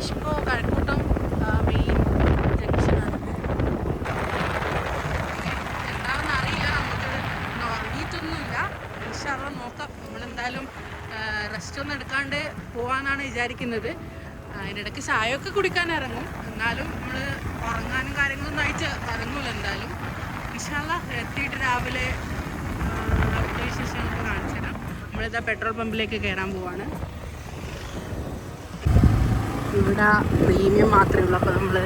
കാശിപ്പോ Kazhakkoottam main ജംഗ്ഷനാണ്. എന്താണെന്ന് അറിയില്ല, നമുക്ക് ഉറങ്ങിയിട്ടൊന്നുമില്ല. ഇൻഷാല്ലാ നോക്കാം. നമ്മളെന്തായാലും റെസ്റ്റ് ഒന്നും എടുക്കാണ്ട് പോകാനാണ് വിചാരിക്കുന്നത്. അതിനിടയ്ക്ക് ചായയൊക്കെ കുടിക്കാൻ ഇറങ്ങും. എന്നാലും നമ്മൾ ഉറങ്ങാനും കാര്യങ്ങളൊന്നും ആയിട്ട് ഇറങ്ങൂല. എന്തായാലും ഇൻഷാല്ലാ എത്തിയിട്ട് രാവിലെ അവിടുത്തെ വിശേഷങ്ങളൊക്കെ കാണിച്ചു തരാം. നമ്മളിതാ പെട്രോൾ പമ്പിലേക്ക് കയറാൻ പോവാണ്. ഇവിടെ പ്രീമിയം മാത്രമേ ഉള്ളൂ. അപ്പോൾ നമ്മൾ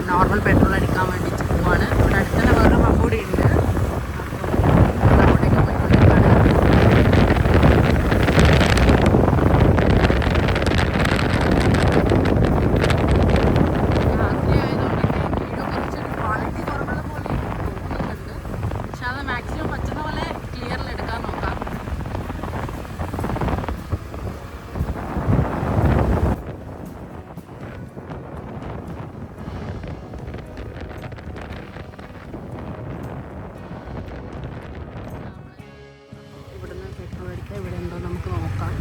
നോർമൽ പെട്രോൾ അടിക്കാൻ വേണ്ടിയിട്ട് പോവാണ്. ഇവിടെ അടുത്ത് തന്നെ വേറെ പമ്പ് കൂടി ഉണ്ട്. ഇവിടെ ഉണ്ടോ നമുക്ക് നോക്കാം.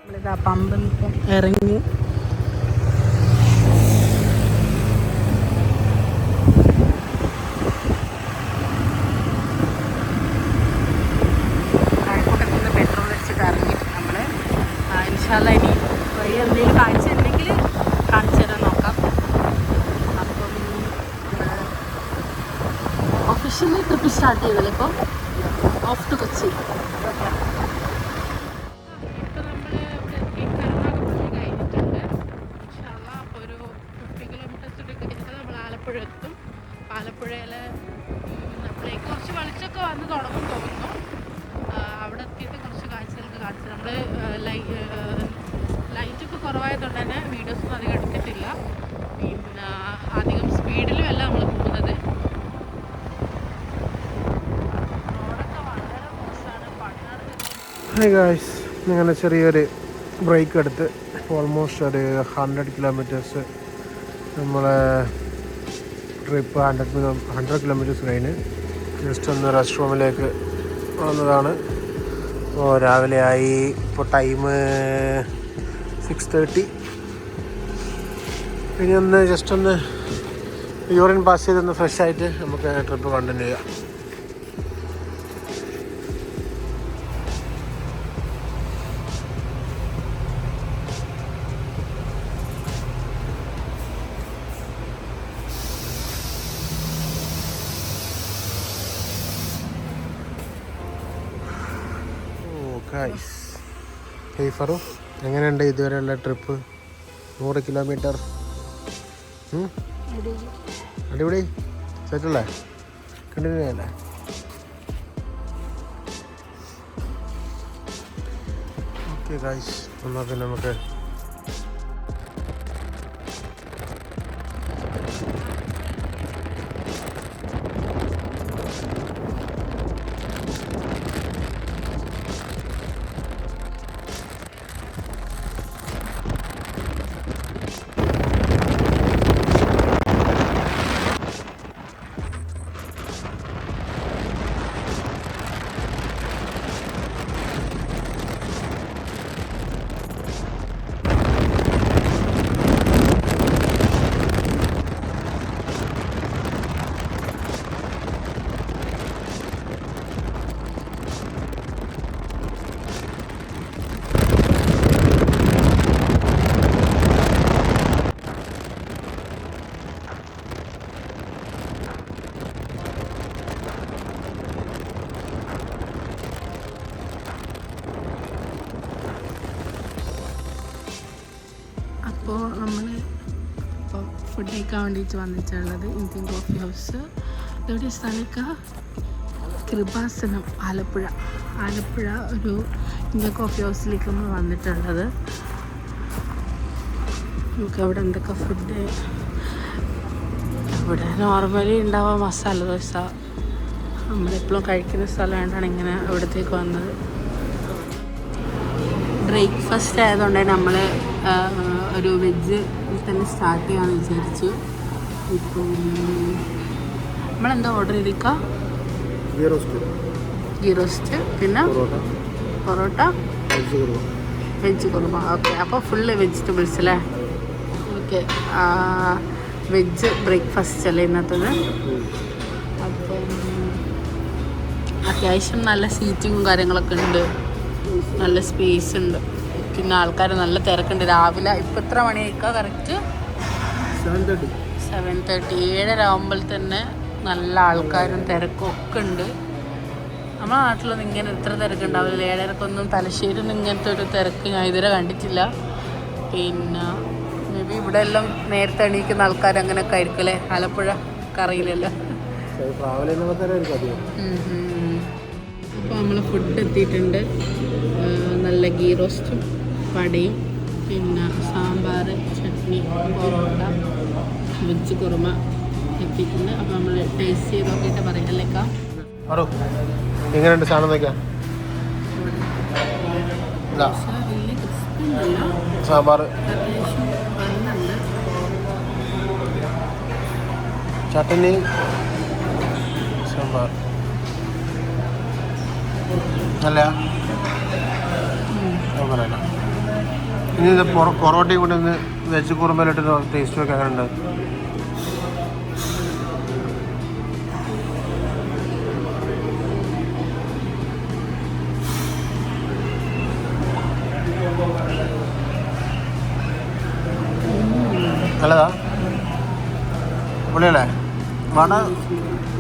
നമ്മളിതാ പമ്പിൽ ഇറങ്ങി. കഴക്കൂട്ടത്തിൽ നിന്ന് പെട്രോൾ അടിച്ചിട്ട് ഇറങ്ങിയിട്ട് നമ്മൾ ഇൻഷാല്ലാ ഇനി വഴി എന്തെങ്കിലും കാണിച്ചു തരണമെങ്കിൽ കാണിച്ചു തരാൻ നോക്കാം. അപ്പം ഒഫീഷ്യലി ട്രിപ്പ് സ്റ്റാർട്ട് ചെയ്തല്ലോ ഇപ്പോൾ. Of two Kochi. എത്തും. ആലപ്പുഴയിൽ നമ്മളേക്ക് കുറച്ച് വെളിച്ചമൊക്കെ വന്ന് തുടങ്ങും തോന്നുന്നു. അവിടെ എത്തിയിട്ട് കുറച്ച് കാഴ്ചകളൊക്കെ കാണിച്ചു. നമ്മൾ ലൈറ്റൊക്കെ കുറവായതുകൊണ്ട് തന്നെ വീഡിയോസൊന്നും അധികം എടുത്തിട്ടില്ല. പിന്നെ അധികം സ്പീഡിലും അല്ല നമ്മൾ പോകുന്നത്. റോഡൊക്കെ വളരെ മോശമാണ്. ഹായ് ഗായ്സ്, അങ്ങനെ ചെറിയൊരു ബ്രേക്ക് എടുത്ത് ഓൾമോസ്റ്റ് ഒരു 100 കിലോമീറ്റേഴ്സ് നമ്മളെ ട്രിപ്പ് 100 കിലോമീറ്റേഴ്സ് കഴിഞ്ഞ് ജസ്റ്റ് ഒന്ന് റെസ്റ്റ് റൂമിലേക്ക് വന്നതാണ്. അപ്പോൾ രാവിലെ ആയി. ഇപ്പോൾ ടൈം 6:30. ഇനി ഒന്ന് ജസ്റ്റ് ഒന്ന് യൂറിൻ പാസ് ചെയ്തൊന്ന് ഫ്രഷ് ആയിട്ട് നമുക്ക് ട്രിപ്പ് കണ്ടിന്യൂ ചെയ്യാം. ഹേയ് ഫറു, എങ്ങനെയുണ്ട് ഇതുവരെയുള്ള ട്രിപ്പ്? 100 കിലോമീറ്റർ അടിപൊളി. സെറ്റല്ലേ? കണ്ടിന്യൂ ചെയ്യല്ലേ? ഓക്കെ ഗൈസ്, എന്നാൽ പിന്നെ നമുക്ക് ഫുഡ് കഴിക്കാൻ വേണ്ടിയിട്ട് വന്നിട്ടുള്ളത് ഇന്ത്യൻ കോഫി ഹൗസ്. ഇതോടെ സ്ഥലക്ക കൃപാസനം, ആലപ്പുഴ ഒരു ഇന്ത്യൻ കോഫി ഹൗസിലേക്ക് നമ്മൾ വന്നിട്ടുള്ളത്. നമുക്ക് അവിടെ എന്തൊക്കെ ഫുഡ് ഇവിടെ നോർമലി ഉണ്ടാവുക മസാല ദോശ നമ്മളെപ്പോഴും കഴിക്കുന്ന സ്ഥലമായിട്ടാണ് ഇങ്ങനെ അവിടത്തേക്ക് വന്നത്. ബ്രേക്ക്ഫാസ്റ്റ് ആയതുകൊണ്ട് നമ്മൾ ഒരു വെജ് തന്നെ സ്റ്റാർട്ട് ചെയ്യാമെന്ന് വിചാരിച്ചു. ഇപ്പം നമ്മളെന്താ ഓർഡർ ചെയ്തിരിക്കുക? ഗീ റോസ്റ്റ് പിന്നെ പൊറോട്ട വെജ് കുറുമ. ഓക്കെ, അപ്പോൾ ഫുള്ള് വെജിറ്റബിൾസ് അല്ലേ? ഓക്കെ, വെജ് ബ്രേക്ക്ഫാസ്റ്റ് അല്ലേ ഇന്നത്തത്? അപ്പം അത്യാവശ്യം നല്ല സീറ്റിങ്ങും കാര്യങ്ങളൊക്കെ ഉണ്ട്, നല്ല സ്പേസ് ഉണ്ട്. പിന്നെ ആൾക്കാർ നല്ല തിരക്കുണ്ട്. രാവിലെ ഇപ്പം എത്ര മണിയായിക്കാം? കറക്റ്റ് 7:30 7:30 ആകുമ്പോൾ തന്നെ നല്ല ആൾക്കാരും തിരക്കും ഒക്കെ ഉണ്ട്. നമ്മുടെ നാട്ടിലൊന്നും ഇങ്ങനെ ഇത്ര തിരക്കുണ്ടാവില്ല. 7:30 തലശ്ശേരിയൊന്നും ഇങ്ങനത്തെ ഒരു തിരക്ക് ഞാൻ ഇതുവരെ കണ്ടിട്ടില്ല. പിന്നെ മേ ബി ഇവിടെ എല്ലാം നേരത്തെ എണീക്കുന്ന ആൾക്കാർ അങ്ങനെയൊക്കെ ആയിരിക്കും അല്ലേ? ആലപ്പുഴ അറിയില്ലല്ലോ. അപ്പോൾ നമ്മൾ ഫുഡ് എത്തിയിട്ടുണ്ട്. നല്ല ഗീ റോസ്റ്റും വടയും പിന്നെ സാമ്പാർ, ചട്നി, പൊറോട്ട, വെജ് കുറുമ എത്തിയിട്ടുണ്ട്. അപ്പോൾ നമ്മൾ ടേസ്റ്റ് ചെയ്ത് നോക്കിയിട്ട് പറയല്ലേക്കാം. എങ്ങനെയുണ്ട് സാധനം നോക്കാം? സാമ്പാർ, ചട്നി, സാമ്പാർ അല്ല പറയല. ഇനി ഇത് പൊറോട്ടയും കൂടെ ഒന്ന് വെജ് കുറുമയിലിട്ട് ടേസ്റ്റ് ഒക്കെ എങ്ങനെയുണ്ട്? നല്ലതാ? പൊളിയല്ലേ?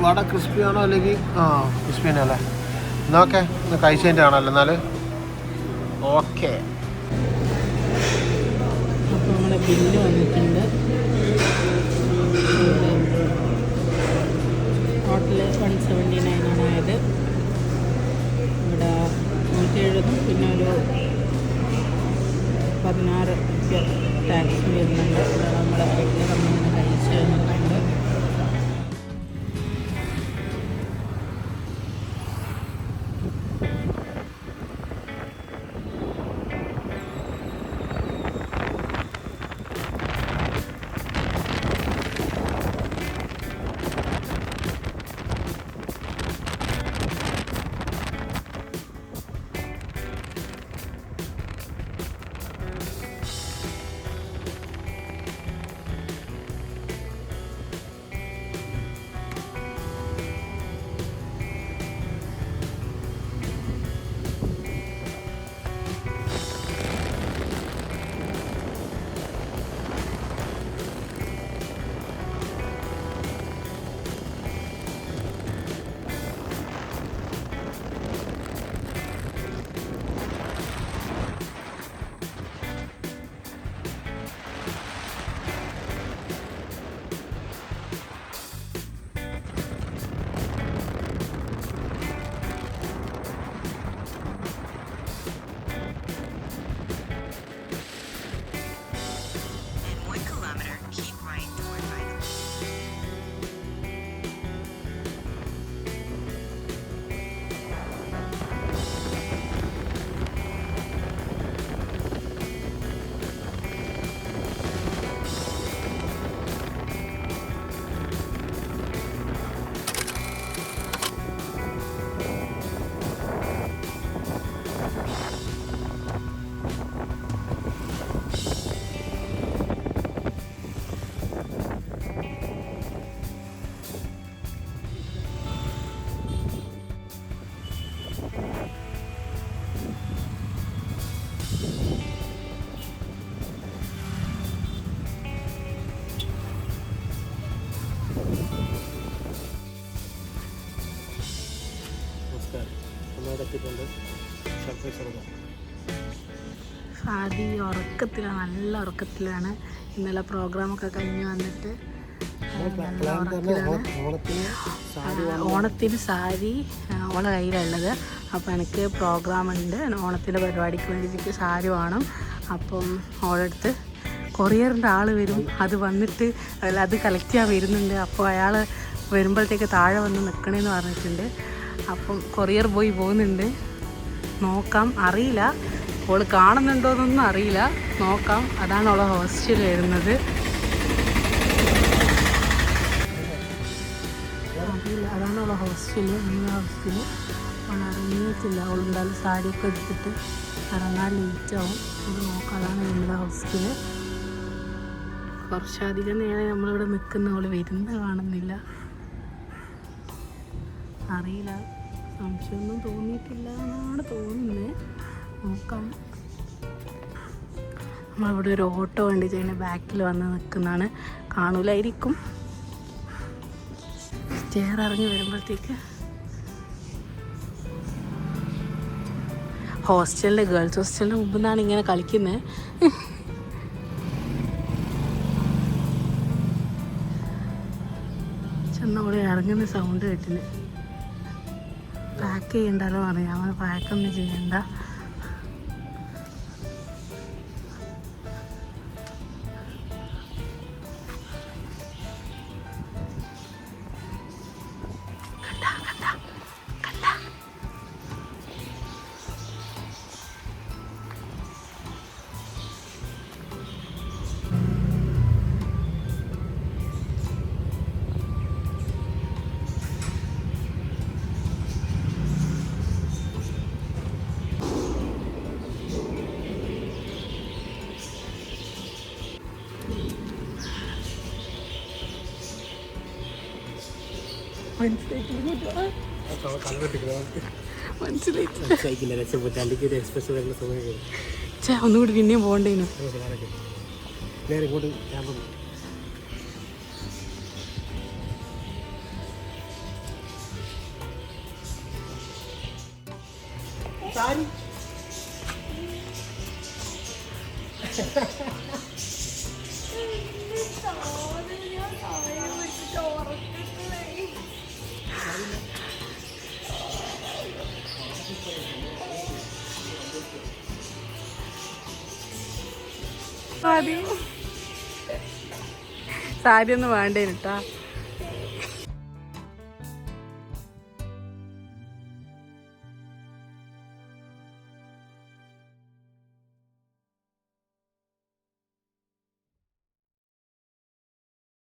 വട ക്രിസ്പി ആണോ അല്ലെങ്കിൽ ക്രിസ്പി തന്നെ അല്ലേ? എന്നാൽ ഓക്കെ, കഴിച്ചതിൻ്റെ ആണല്ലോ. എന്നാൽ ഓക്കെ. അപ്പോൾ നമ്മുടെ ബില്ല് വന്നിട്ടുണ്ട്. ടോട്ടൽ 179 ആണ് ആയത്. ഇവിടെ 170 പിന്നെ ഒരു 16 ടാക്സ് വരുന്നുണ്ട്. നമ്മുടെ വീട്ടിൽ നമ്മളിങ്ങനെ കഴിച്ച് തന്നിട്ടുണ്ട്. ഫാദി ഉറക്കത്തിലാണ്, നല്ല ഉറക്കത്തിലാണ്. ഇന്നലെ പ്രോഗ്രാമൊക്കെ കഴിഞ്ഞ് വന്നിട്ട് ഓണത്തിന് സാരി ഓളെ കയ്യിലുള്ളത്. അപ്പോൾ എനിക്ക് പ്രോഗ്രാം ഉണ്ട്, ഓണത്തിൻ്റെ പരിപാടിക്ക് വേണ്ടി എനിക്ക് സാരി വേണം. അപ്പം ഓളടുത്ത് കൊറിയറിൻ്റെ ആൾ വരും, അത് വന്നിട്ട് അത് കളക്ട് ചെയ്യാൻ വരുന്നുണ്ട്. അപ്പോൾ അയാൾ വരുമ്പോഴത്തേക്ക് താഴെ വന്ന് നിൽക്കണമെന്ന് പറഞ്ഞിട്ടുണ്ട്. അപ്പം കൊറിയർ ബോയ് പോകുന്നുണ്ട്. നോക്കാം, അറിയില്ല ഓൾ കാണുന്നുണ്ടോയെന്നൊന്നും അറിയില്ല, നോക്കാം. അതാണ് അവളെ ഹോസ്റ്റൽ വരുന്നത്. അറിയില്ല, അതാണ് അവളെ ഹോസ്റ്റല്. ഹോസ്റ്റല് അവൾ ഇറങ്ങിയിട്ടില്ല. അവളെന്തായാലും സാരിയൊക്കെ എടുത്തിട്ട് ഇറങ്ങാൻ ലേറ്റാവും. അത് നോക്കാം, അതാണ് നമ്മുടെ ഹോസ്റ്റല്. കുറച്ചധികം നേരം നമ്മളിവിടെ നിൽക്കുന്ന അവൾ വരുന്ന കാണുന്നില്ല. അറിയില്ല, സംശയമൊന്നും തോന്നിയിട്ടില്ല എന്നാണ് തോന്നുന്നത്. നോക്കാം. നമ്മളിവിടെ ഒരു ഓട്ടോ കണ്ടിട്ട് അതിൻ്റെ ബാക്കിൽ വന്ന് നിൽക്കുന്നതാണ്. കാണൂലായിരിക്കും. സ്റ്റെയർ ഇറങ്ങി വരുമ്പോഴത്തേക്ക് ഹോസ്റ്റലിൻ്റെ ഗേൾസ് ഹോസ്റ്റലിൻ്റെ മുമ്പിൽ നിന്നാണ് ഇങ്ങനെ കളിക്കുന്നത്. ചെന്നവിടെ ഇറങ്ങുന്ന സൗണ്ട് കേട്ടിന്. പാക്ക് ചെയ്യണ്ടല്ലോ അറിയാം, അവൻ പാക്കൊന്നും ചെയ്യണ്ട. ഒന്നുകൂടി പിന്നെയും പോകണ്ടേനു. സാരി ഒന്നും വേണ്ടേനു കേട്ടാ.